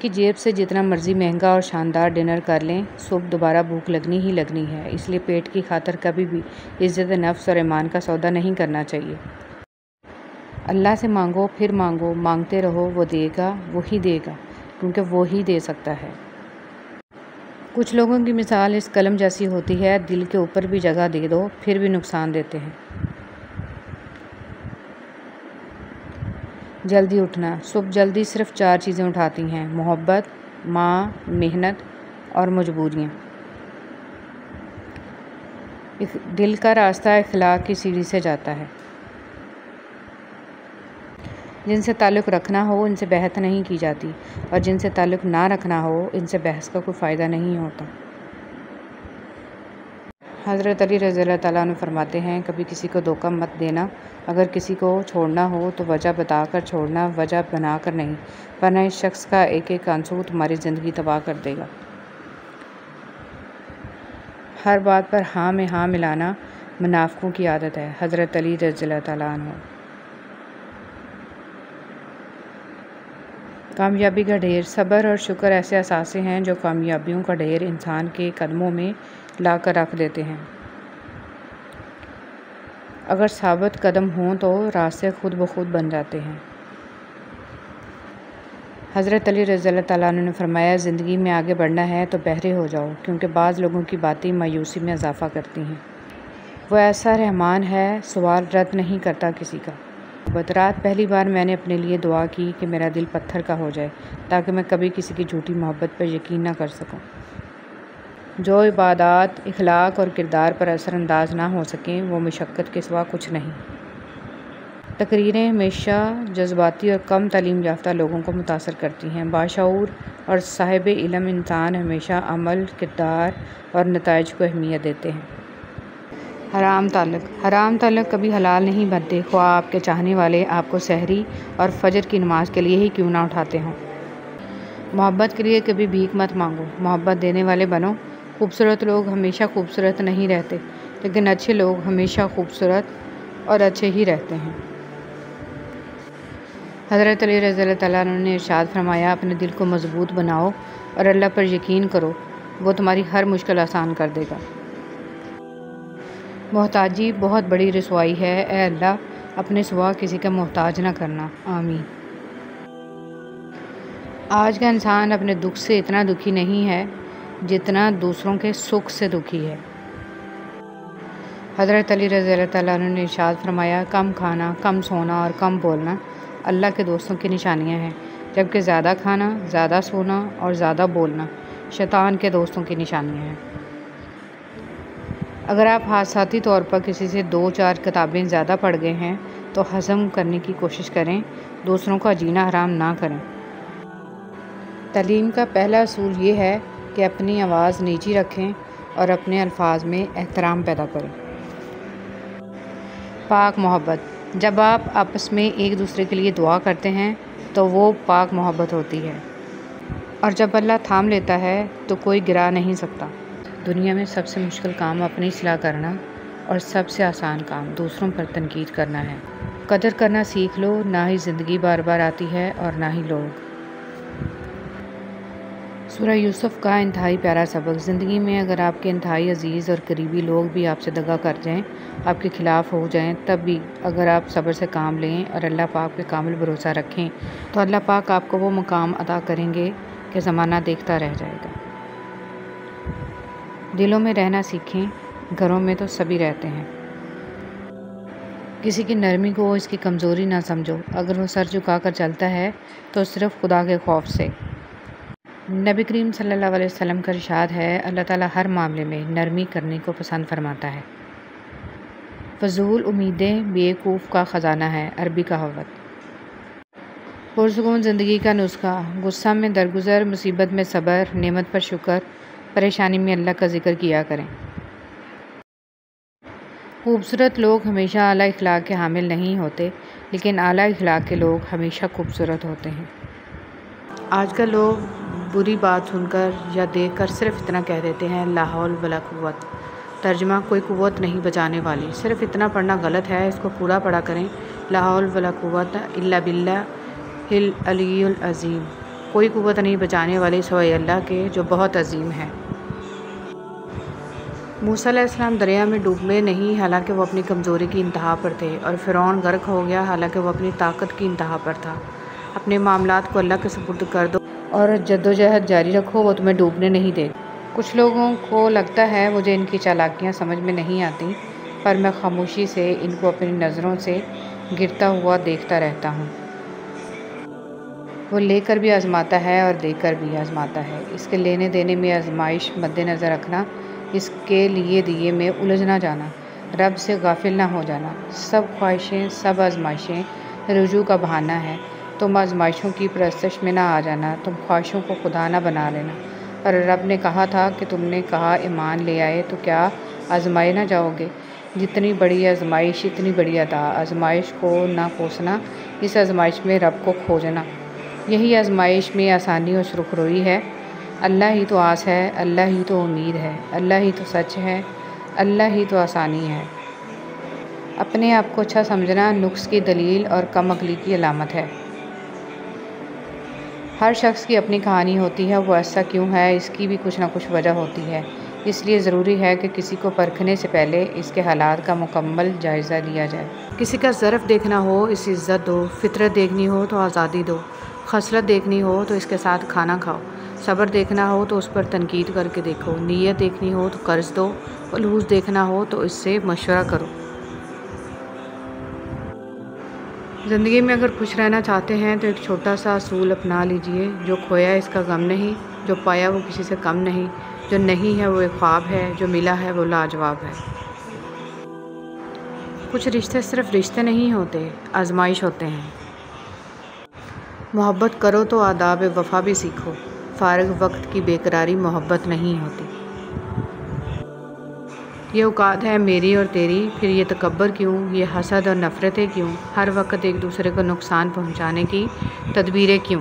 की जेब से जितना मर्ज़ी महंगा और शानदार डिनर कर लें, सुबह दोबारा भूख लगनी ही लगनी है। इसलिए पेट की खातिर कभी भी इज़्ज़त नफ्स और ईमान का सौदा नहीं करना चाहिए। अल्लाह से मांगो, फिर मांगो, मांगते रहो, वो देगा, वो ही देगा, क्योंकि वो ही दे सकता है। कुछ लोगों की मिसाल इस कलम जैसी होती है, दिल के ऊपर भी जगह दे दो, फिर भी नुकसान देते हैं। जल्दी उठना। सुबह जल्दी सिर्फ 4 चीज़ें उठाती हैं: मोहब्बत, माँ, मेहनत और मजबूरियाँ। दिल का रास्ता इखलाक की सीढ़ी से जाता है। जिनसे ताल्लुक़ रखना हो इनसे बहस नहीं की जाती, और जिनसे ताल्लुक़ ना रखना हो इनसे बहस का कोई फ़ायदा नहीं होता। हज़रत अली रज़ियल्लाहु तआला अन्हु फरमाते हैं, कभी किसी को धोखा मत देना। अगर किसी को छोड़ना हो तो वजह बताकर छोड़ना, वजह बनाकर नहीं, वरना इस शख्स का एक एक आंसू तुम्हारी ज़िंदगी तबाह कर देगा। हर बात पर हाँ में हाँ मिलाना मुनाफ़िकों की आदत है। हज़रत अली रज़ियल्लाहु तआला अन्हु। कामयाबी का ढेर। सब्र और शुक्र ऐसे असासे हैं जो कामयाबियों का ढेर इंसान के कदमों में ला कर रख देते हैं। अगर साबित कदम हों तो रास्ते खुद ब खुद बन जाते हैं। हज़रत अली रज़ियल्लाहु तआला अन्हु ने फरमाया, ज़िंदगी में आगे बढ़ना है तो बहरे हो जाओ, क्योंकि बाज़ लोगों की बातें मायूसी में इजाफ़ा करती हैं। वो ऐसा रहमान है, सवाल रद्द नहीं करता किसी का। रात पहली बार मैंने अपने लिए दुआ की कि मेरा दिल पत्थर का हो जाए, ताकि मैं कभी किसी की झूठी मोहब्बत पर यकीन न कर सकूं। जो इबादत, इखलाक और किरदार पर असरअंदाज ना हो सकें वो मशक्क़त के सिवा कुछ नहीं। तकरीरें हमेशा जज्बाती और कम तालीम याफ्ता लोगों को मुतासर करती हैं। बाशऊर और साहिब इल्म इंसान हमेशा अमल, किरदार और नताइज को अहमियत देते हैं। हराम ताल्लुक़ कभी हलाल नहीं बनते, ख्वाह आपके चाहने वाले आपको सहरी और फजर की नमाज के लिए ही क्यों ना उठाते हों। मोहब्बत के लिए कभी भीख मत मांगो, मोहब्बत देने वाले बनो। खूबसूरत लोग हमेशा खूबसूरत नहीं रहते, लेकिन अच्छे लोग हमेशा खूबसूरत और अच्छे ही रहते हैं। हज़रत अली रज़ियल्लाहु तआला अन्हु ने इरशाद फरमाया, अपने दिल को मजबूत बनाओ और अल्लाह पर यकीन करो, वो तुम्हारी हर मुश्किल आसान कर देगा। मोहताजी बहुत बड़ी रसवाई है, ए अल्लाह अपने सिवा किसी का मोहताज ना करना, आमीन। आज का इंसान अपने दुख से इतना दुखी नहीं है जितना दूसरों के सुख से दुखी है। हज़रत अली रज़ियल्लाहु तआला अन्हु ने इरशाद फरमाया, कम खाना, कम सोना और कम बोलना अल्लाह के दोस्तों की निशानियां हैं, जबकि ज़्यादा खाना, ज़्यादा सोना और ज़्यादा बोलना शैतान के दोस्तों की निशानियां हैं। अगर आप हादसाती तौर पर किसी से 2-4 किताबें ज़्यादा पढ़ गए हैं तो हज़म करने की कोशिश करें, दूसरों का जीना हराम ना करें। तालीम का पहला असूल ये है कि अपनी आवाज़ नीची रखें और अपने अल्फाज में एहतराम पैदा करें। पाक मोहब्बत। जब आप आपस में एक दूसरे के लिए दुआ करते हैं तो वो पाक मोहब्बत होती है, और जब अल्लाह थाम लेता है तो कोई गिरा नहीं सकता। दुनिया में सबसे मुश्किल काम अपनी इस्लाह करना और सबसे आसान काम दूसरों पर तनकीद करना है। कदर करना सीख लो, ना ही ज़िंदगी बार बार आती है और ना ही लोग। सूरह यूसुफ का इंतहाई प्यारा सबक। ज़िंदगी में अगर आपके इंतहाई अजीज़ और करीबी लोग भी आपसे दगा कर जाएं, आपके ख़िलाफ़ हो जाएं, तब भी अगर आप सब्र से काम लें और अल्लाह पाक पे कामिल भरोसा रखें तो अल्लाह पाक आपको वो मुकाम अता करेंगे कि ज़माना देखता रह जाएगा। दिलों में रहना सीखें, घरों में तो सभी रहते हैं। किसी की नरमी को इसकी कमज़ोरी ना समझो, अगर वो सर झुका कर चलता है तो सिर्फ़ खुदा के खौफ से। नबी करीम सल्लल्लाहु अलैहि वसल्लम का इरशाद है, अल्लाह ताला हर मामले में नरमी करने को पसंद फरमाता है। फजूल उम्मीदें बेवकूफ़ का ख़जाना है, अरबी कहावत। पुरसुकून ज़िंदगी का नुस्खा। गुस्सा में दरगुजर, मुसीबत में सब्र, नेमत पर शुक्र, परेशानी में अल्लाह का जिक्र किया करें। खूबसूरत लोग हमेशा आला इखलाक के हामिल नहीं होते, लेकिन आला इखलाक के लोग हमेशा खूबसूरत होते हैं। आजकल लोग बुरी बात सुनकर या देखकर सिर्फ़ इतना कह देते हैं, ला हौल वला कुव्वत। तर्जमा, कोई कुव्वत नहीं बचाने वाली। सिर्फ़ इतना पढ़ना गलत है, इसको पूरा पढ़ा करें, ला हौल वला कुव्वत इल्ला बिल्लाहिल अलियुल अज़ीम। कोई क़ुव्वत नहीं बचाने वाली सिवाय अल्लाह के, जो बहुत अजीम है। मूसा अलैहिस्सलाम दरिया में डूबे नहीं, हालांकि वो अपनी कमज़ोरी की इंतहा पर थे, और फ़िरौन गर्क हो गया, हालांकि वो अपनी ताकत की इंतहा पर था। अपने मामलात को अल्लाह के सुपुर्द कर दो और जद्दोजहद जारी रखो, वो तुम्हें डूबने नहीं देगा। कुछ लोगों को लगता है मुझे इनकी चालाकियाँ समझ में नहीं आती, पर मैं खामोशी से इनको अपनी नज़रों से गिरता हुआ देखता रहता हूँ। वो लेकर भी आज़माता है और देकर भी आज़माता है। इसके लेने देने में आजमाइश मद्देनज़र रखना, इसके लिए दिए में उलझ ना जाना, रब से गाफिल ना हो जाना। सब ख्वाहिशें, सब आजमाइशें रुजू का बहाना है। तुम आजमाइशों की परस्तश में ना आ जाना, तुम ख्वाहिशों को खुदा ना बना लेना। पर रब ने कहा था कि तुमने कहा ईमान ले आए, तो क्या आजमाए ना जाओगे? जितनी बड़ी आजमाइश इतनी बड़ी अता। आजमाइश को ना कोसना, इस आजमाइश में रब को खोजना। यही आजमाइश में आसानी और सुरखरुई है। अल्लाह ही तो आस है, अल्लाह ही तो उम्मीद है, अल्लाह ही तो सच है, अल्लाह ही तो आसानी है। अपने आप को अच्छा समझना नुक्स की दलील और कम अक्ली की अलामत है। हर शख्स की अपनी कहानी होती है, वो ऐसा क्यों है, इसकी भी कुछ ना कुछ वजह होती है। इसलिए ज़रूरी है कि किसी को परखने से पहले इसके हालात का मुकम्मल जायज़ा लिया जाए। किसी का ज़रफ़ देखना हो, इसे इज़्ज़त दो। फितरत देखनी हो तो आज़ादी दो। खसलत देखनी हो तो इसके साथ खाना खाओ। सब्र देखना हो तो उस पर तनकीद करके देखो। नीयत देखनी हो तो कर्ज़ दो। फलूस देखना हो तो इससे मशवरा करो। ज़िंदगी में अगर खुश रहना चाहते हैं तो एक छोटा सा असूल अपना लीजिए। जो खोया इसका गम नहीं, जो पाया वो किसी से कम नहीं, जो नहीं है वो एक ख्वाब है, जो मिला है वो लाजवाब है। कुछ रिश्ते सिर्फ रिश्ते नहीं होते, आजमाइश होते हैं। मोहब्बत करो तो आदाब वफ़ा भी सीखो। फ़ारिग वक्त की बेकरारी मोहब्बत नहीं होती। ये औकात है मेरी और तेरी, फिर ये तकब्बर क्यों, ये हसद और नफ़रतें क्यों, हर वक्त एक दूसरे को नुकसान पहुंचाने की तदबीरें क्यों।